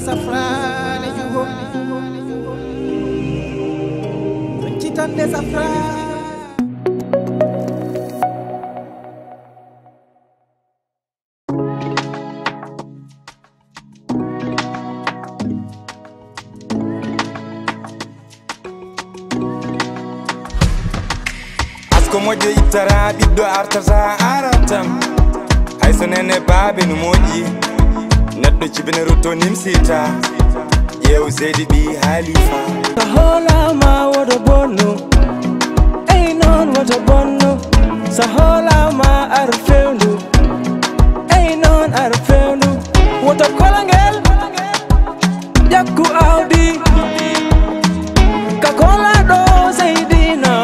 safran e juhum Roncitande safran Mojo itara biddo artata aratam hay sonene babe no moji neddo cibine rutto nimsita yew Zeydi bi Khalifa sahola ma wodo bonno ay non wodo bonno sahola ma arfendu ay non arfendu wodo kolangel jakku awdi ka kola do Zeydi no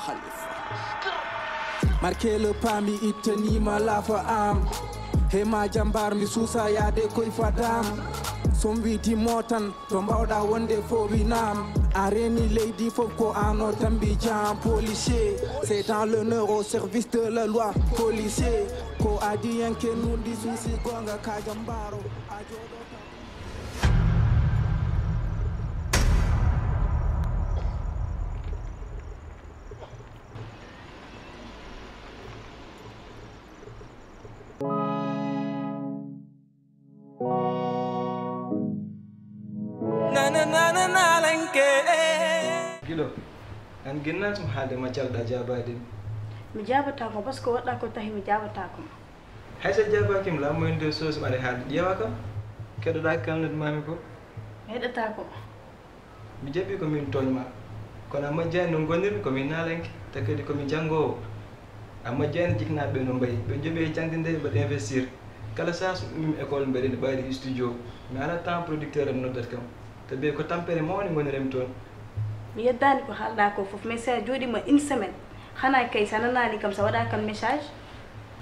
Khalif marqué le pami itani ma lafa am he ma jambar mi susa yaade koy fadam sombiti motan to mbawda wonde fo winam areni lady fof ko ano tambi jam policier c'est dans l'honneur au service de la loi policier ko adi yanke nundi susi gonga ka jambaro ajodo Gilo, an ginnat mu hade ma jalda jabadin. Mi jabata ko parce que wada ko tahi mi jabata ko. Haysa jabakim la mo inde sos mare hade jewa kam. Kedo da kam net mami ko. Hedata ko. Mi jabi ko min tolma. Kono amma jani no gonir ko min nalanki takedi ko mi jango. Amma jani jikna be no mbay. Be jobe janginde be investir. Kala sas mi école mbede de baydi studio. Mi ala temps producteur am nodat kam. Tabe ko tampere mawni gonirem ton. Mi yeddani ko halda ko fof message jodi ma une semaine xana kay sananani kam sa wada kam message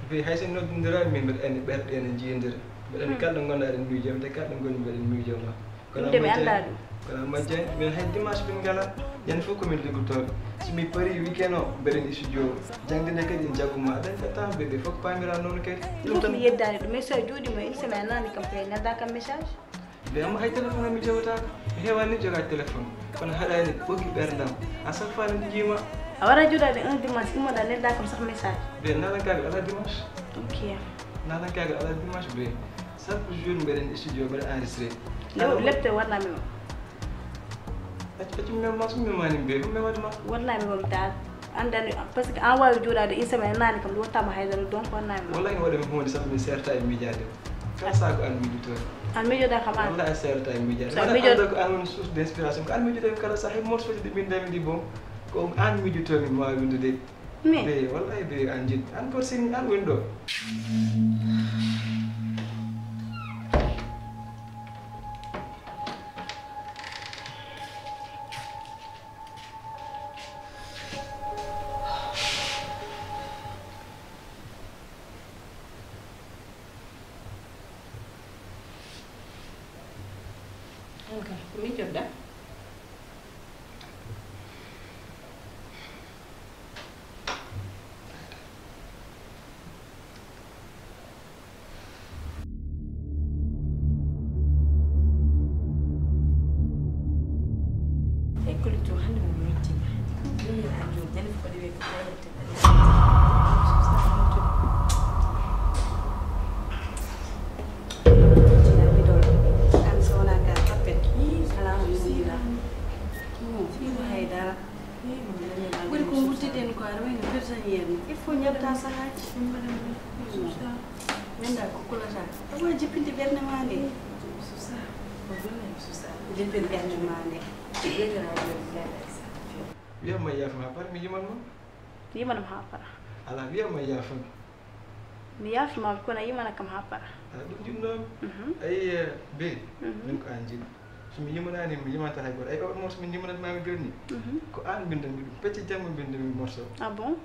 be hayse no dindira min be en berde en jiindira be en kala gonda en mi jom te kala goni be en mi jom la kono ma jey be hay dimanche bin gala yan fo ko min ligoto si mi pari weekend o be en studio jangde kadi jaguma den ka tam be fo pamira non kay dum tan yeddani do message jodi ma une semaine nani kam kay nada kam message be am hay telephone mi jewata hewani joga telephone kono haɗani ɓogi ɓerdam a chaque fois nde jiima a wara joɗade un dimanche immoɗa nedda kam sax message ɓe nalankaga ala dimanche ok nalankaga ala dimanche ɓe chaque jour mbeɗen studio mbeɗa enregistré lepte warnami o acci mem ma sumi mani mbe ɗum me waɗma warnami mom taal andani parce que an wawi joɗade une semaine nani kam ɗo tama haydara donc wonnami wallahi waɗami hunde sabu mi serta e miijade kala saha ko an miijotoon an miijoɗa kam an wallahi serta e miijade anda ko an woni source d' inspiration ko an miijotomi kala saha e morceau ji ɗi mbindami ɗi bon ko an miijotomi mi wawi windude be wallahi be an jiɗ an korsini an woni ɗo wiyama yaafama par mi yimanma yimanam ha para ala wiyama yaafam mi yaafima kono yimana kam ha para ala ɗum jinnomi ayi be min ko an jiɗi somi yimanani mi yimanta hay goto ay o morceau min yimanatmami joni ko an bindami ɗum pecce jamma bindami morceau ah bon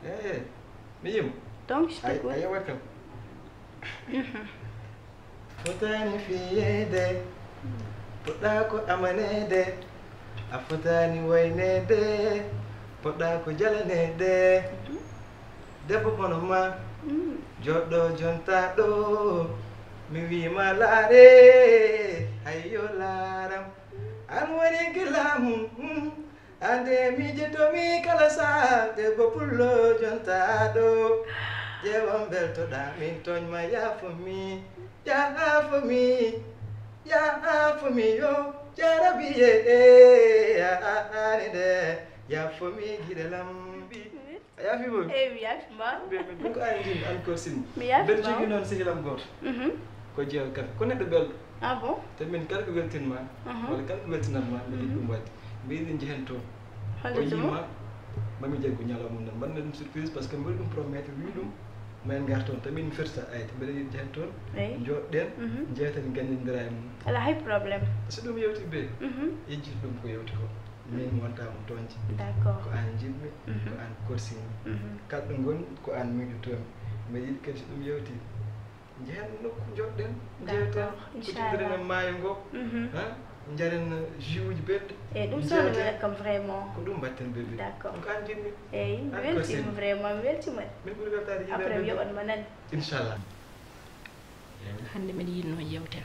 mi yima donc je t'écoute a yewat kam fotani fiyede poɗɗa ko amanede a fotani waynede poɗɗa ko jalanede debbo kono ma joɗɗo jonta ɗo mi wima laare hayyo laaram an woni gilamu ande miijetomi kala sa debbo pullo jonta ɗo ƴewam beltoɗa min toñma yaafomi yo jarabiye anide yaafomi giɗelam a yaafi bomi mi yaafima ɗum ko an jini an korsini mi yaafima mbeɗa jogui noon sehilam goto ko jeewa kafe ko neɗɗo belɗo ah bon te min kala ko weltinma walla kala ko weltinatma mi yiɗi ɗum wadde mbiɗen jehen toon o yima mami jaggu ñalawma noon mbaɗna ɗum surprise par ce que mbiɗa ɗum promettre wi ɗum mayen gar toon tawi min firta ayde mbeɗa yiɗi jehen toon joɗɗen jeeten gañodira e mum ala hay probléme so ɗum yewti be yejjiti ɗum ko yewti ko min wontama toonje d'accord ko an jiɗmi ko an korsini kala ɗo goni ko an miijotomi mbeɗa yiɗi kadi so ɗum yewti jehen nokku joɗɗen jewten uddidren e maayo ngo jaren jus uji belɗe eyyi ɗum sowno welat kam vraiment ko ɗum mbatten bébé d'accord ɗum ko an jiɗmi eyyi mi weltima vraiment mi weltima min ɓuuri weltade yiɗe après mi yoɓanma nani inchallah hande mbiɗa yiɗno jewten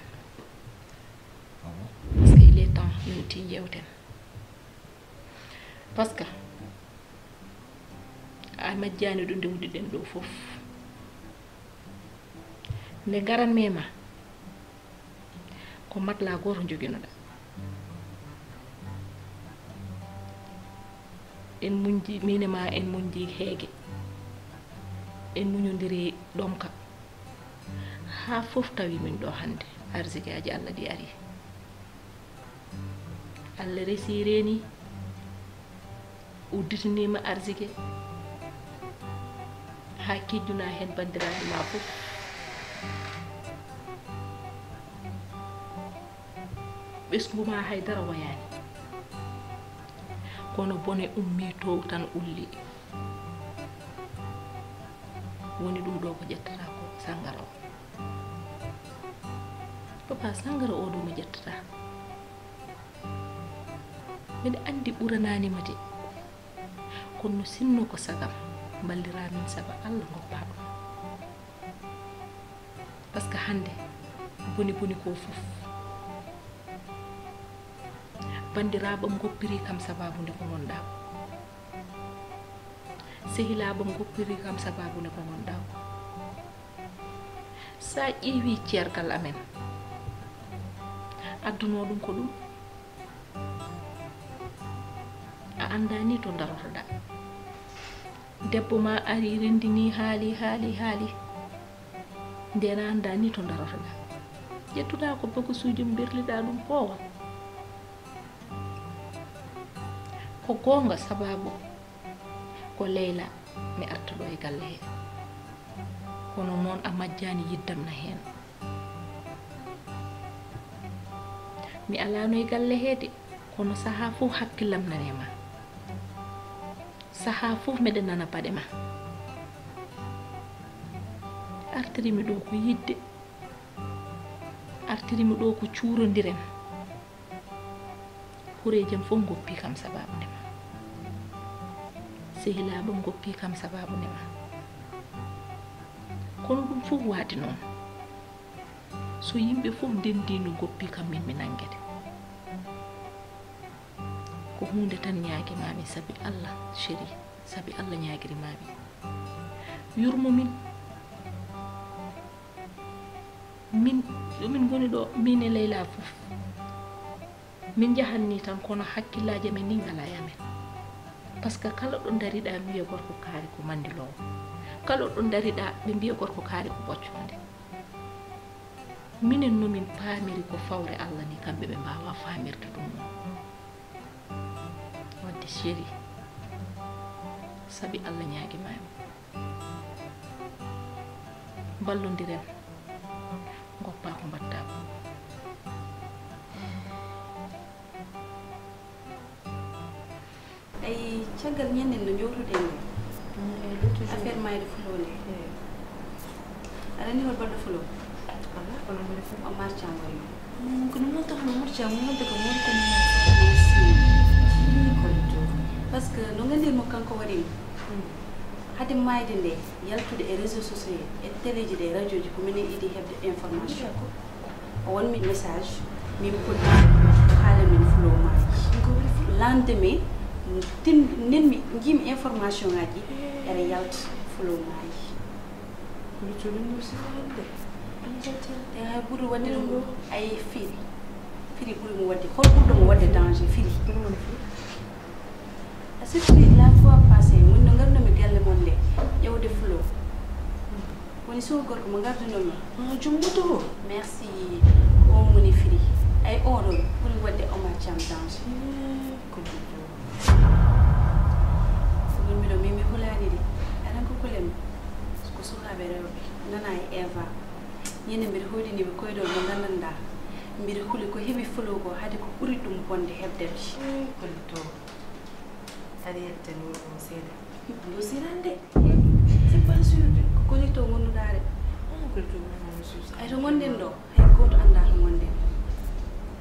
par ce que il est temps yonti jewten par ce que a majjani ɗo nde wuɗiɗen ɗo foof nde garanmema ko matla goto joguinoɗa en muñji minema en muñji heege en muñodiri ɗomka ha fof tawi min ɗo hande arsike aji Allah ɗi ari Allah resi reni udditinima arsike ha kijjuna hen bandiraɓe ma fof ɓesguma haydara wayani kono bone ummi to tan ulli woni ɗum ɗo ko ƴettata ko sangara o papa sangara o ɗo mo ƴettata mbiɗa andi ɓurananima de kono sinno ko sagam balliramin saabu Allah goppa ɗum par ce que hande boni ko fof bandiraɓam goppiri kam sababude ko gonɗa sehilaɓam goppiri kam sababude ko gonɗa sa ƴeewi ceergal amen adduno ɗum ko ɗum a andani to darotoɗa debbo ma ari rendini haali ndena anda ni to daratoɗa ƴettuɗa ko bako suuji berliɗa ɗum poowa ko gonga sababu ko Leyla mi artuɗo e galle he kono noon a majjani yiddamna hen mi alano e galle hede kono saha fof hakkillam nanema saha fof meɗen nana paɗe ma artirimi ɗo ko yidde artirimi ɗo ko cuurodiren hurejem fof goppi kam sababu ndema sehilaɓe goppi kam sababu ndema kono ɗum fof waadi noon so yimɓe fof ndendino goppi kam min mi nangede ko hunde tan ñaaguimami sabi Allah chéri sabi Allah ñaaguirimami yurmo min goni ɗo min e Leyla fof min jahanni tan kono hakkillaji men ni ngala yamen par ce que kala ɗo dariɗa mbiya gorko kaari ko mandilowo kala ɗo dariɗa ɓe mbiya gorko kaari ko ɓocconde minen nomin paamiri ko fawre Allah ni kamɓe ɓe mbawa famirde ɗum noon wadde chéri sabi Allah ñaaguimami ballodiren goppa ko mbatta ko ay caggal ñanden no jowtuɗen nde affaire mayde fulo nde aɗa andi hol baɗɗo fulo o marchand wari kono noon taxno marchand wonde ko woni kono par ce que no gandirmo kanko waɗimo hade mayde nde yaltude e réseaux sociaux e téléji ɗe radio ji ko minen idi hebde information o wonmi message min poddi haala min fulo maji lendemain nenmi jiimi information ngaji ere yalta fulo maji e hay ɓuuri wadde ɗum ay firi ɓuuri mo wadde hol ɓurɗo mo wadde danger firi a surtout la fois passé mun no garnomi galle mon nde ƴewde fulo woni so gorko mo gardunomi jumbuto merci o moni firi ay oɗon ɓuuri wadde Omar Thiam danger ɗummiɗo mimi hulani de aɗan ko kulemi ko sukaɓe rewɓe nana e Eva ñande mbiɗa hoydiniɓe koyɗol mo gandanɗa mbiɗa huuli ko heeɓi fulo ko haade ko ɓuuri ɗum bonde hebdemi kolito aɗa yettani ɗum seeɗa ɗo sirande c'est pas sûr ko kolito gonnuɗa de ay to gonɗen ɗo hay goto anda to gonɗen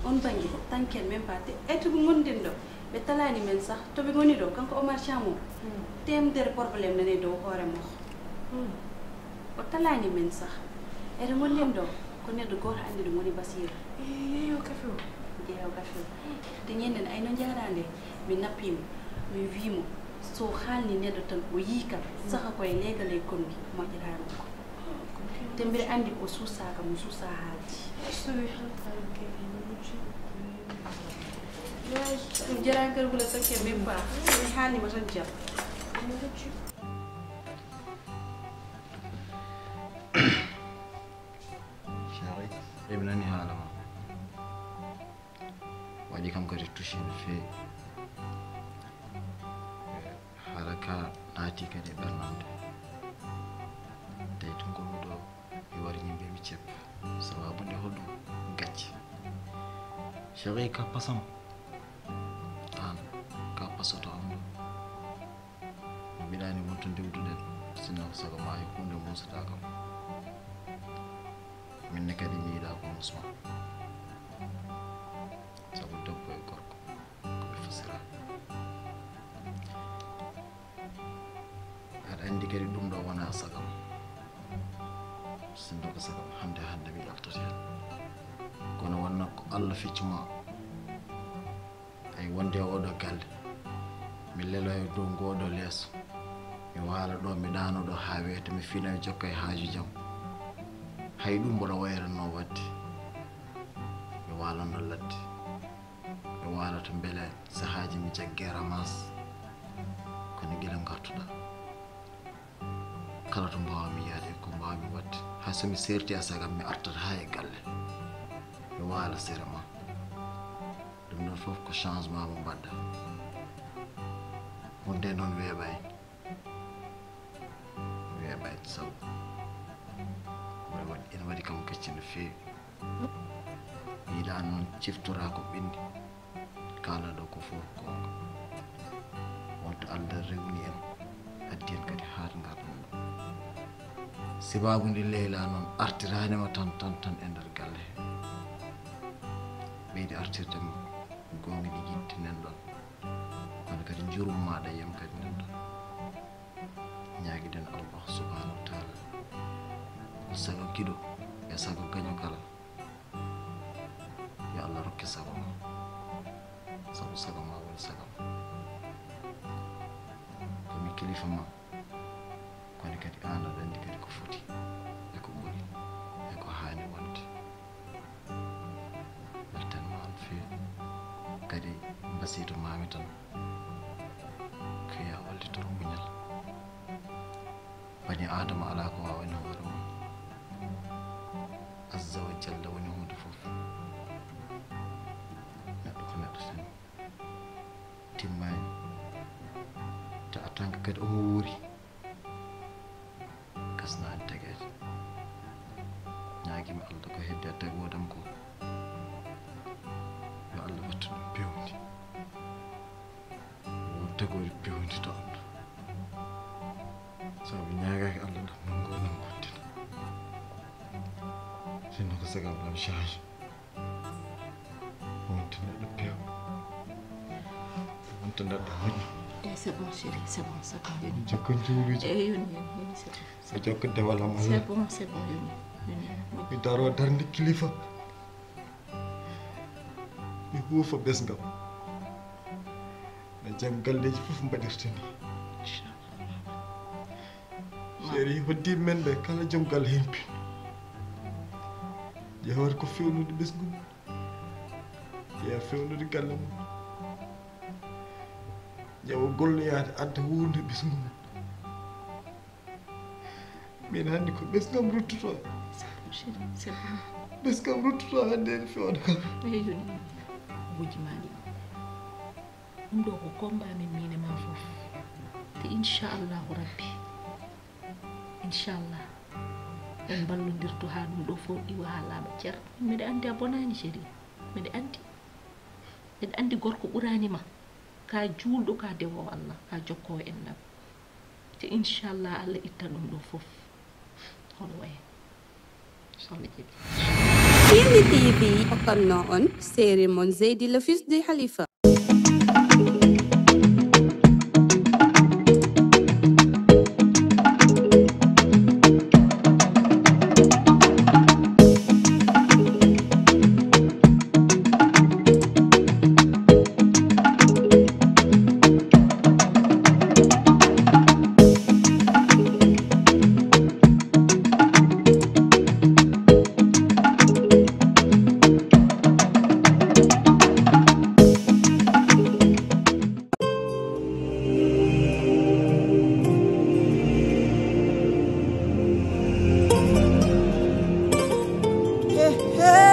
on banggue tanken même pas ay to gonɗen ɗo ɓe talani men sah to ɓe goni ɗo kanko Omar Thiam o temdere probléme nane dow hoore makko o talani men sah ede gonɗen ɗo ko neɗɗo goto andi ɗum woni Basira yeeyo kafe o te ñanden ayno jaara nde mi nappimo mi wimo so haalni neɗɗo tan o yii kam saka koye legale konndi moƴƴirano ko te mbiɗa andi o suusaka mo suusa haalji ɗum jarankal hula sakke même pas mi haalnima tan jam eɓe nani haala ma waɗi kam kadi touché no feewi haala ka naati kadi e ɓernande tawi to ngolmi ɗo mi wari ñimbimi ceppa sababu nde hoɗum gacce chéri ka pasam an ka pasoto am ɗo mi mbiɗani wonto dewduɗen sinno ko sago ma e hunde musata kam minne kadi mi yiɗa ko musma sabu debbo e gorko koɓe fasira aɗa andi kadi ɗum ɗo wona sagam sinno ko sagam hande mi yaltoto hen kono wonna ko Allah ficcuma ay wonde oɗo galle mi leloyo dow ngoɗo leeso mi waala ɗo mi ɗano ɗo ha wiyete mi fina jokka e haaju jam hay ɗum mboɗo wayranno wadde mi walano ladde mi walata beele sahaji mi jagge ramas kono guila gartuɗa kala to mbawmi yaade ko mbawmi wadde hay somi serti a sagam mi artata ha e galle mi waala sere ma ɗum ɗon fof ko changement mo mbaɗɗa wonde noon weeɓay sabu ene waɗi kam gacci no feewi mi yiɗa noon ciftora ko ɓendi kalaɗo ko fof gonga wonto Allah rewni en addi en kadi haat ngarɗum ɗo sababu ndi Leyla noon artiranima tan e nder galle ɓeydi artirdema gonga ɗi jitti nen ɗon kono kadi jurum maɗa yem kadi nen ɗon ñaguiɗen Allah subhanahu wa taala ko sago kiɗo e sago gaño kala yo Allah rokke sago ma sabu sago ma woni sago ma komi kilifa ma kono kadi an aɗa andi kadi ko foti e ko ɓuri e ko hani wonde weltanma on fewi kadi mbasito mami tan ko ya wallitoro muñal bani adama ala ko wawani hoore mum azza wa jalla woni hunde fof neɗɗo ko neɗɗo tan timmani te a tanka kadi omo wuuri gasnani taguede ñaguimi Allah ko hedde e tagodam ko yo Allah wattu ɗum pewndi wo tagori pewndi to andu sabu ñagaki Allah ɗam nongo non kontina sinno ko sagam ɗam change wonto neɗɗo pew wonto neɗɗo moƴƴo c'est bon chéri c'est bon yoni jokko juuluji yoni c'est bon so jokko dewalam Allah c'est bon yoni mi daro darde kilifa mi huufa ɓesgam no jam galleji fof mbaɗirta ni chéri hoddiɓe men ɓe kala joom galle hempi ƴewata ko fewnude ɓesgu mum ƴeewa fewnude galle mum ƴeewa golloyade adda wuurde ɓesgu mum min hannde ko ɓesgam ruttoto ɓesgam ruttoto hannde ene fewna kam yoni buji maɗi ɗum ɗo ko combat min mine ma fof te inchallahu rabbi inchallah en ballodirtu ha ɗum ɗo fof ɗiwa ha laaɓa ceer mbiɗa andi a bonani chéri mbiɗa andi gorko ɓuranima ka juulɗo ka dewowo Allah ka jokkowo enɗam te inchallah Allah itta ɗum ɗo fof hono waye sohla jeeɓi Piindi TV hokkanno on série mon Zeydi le fils de Khalifa. Hey.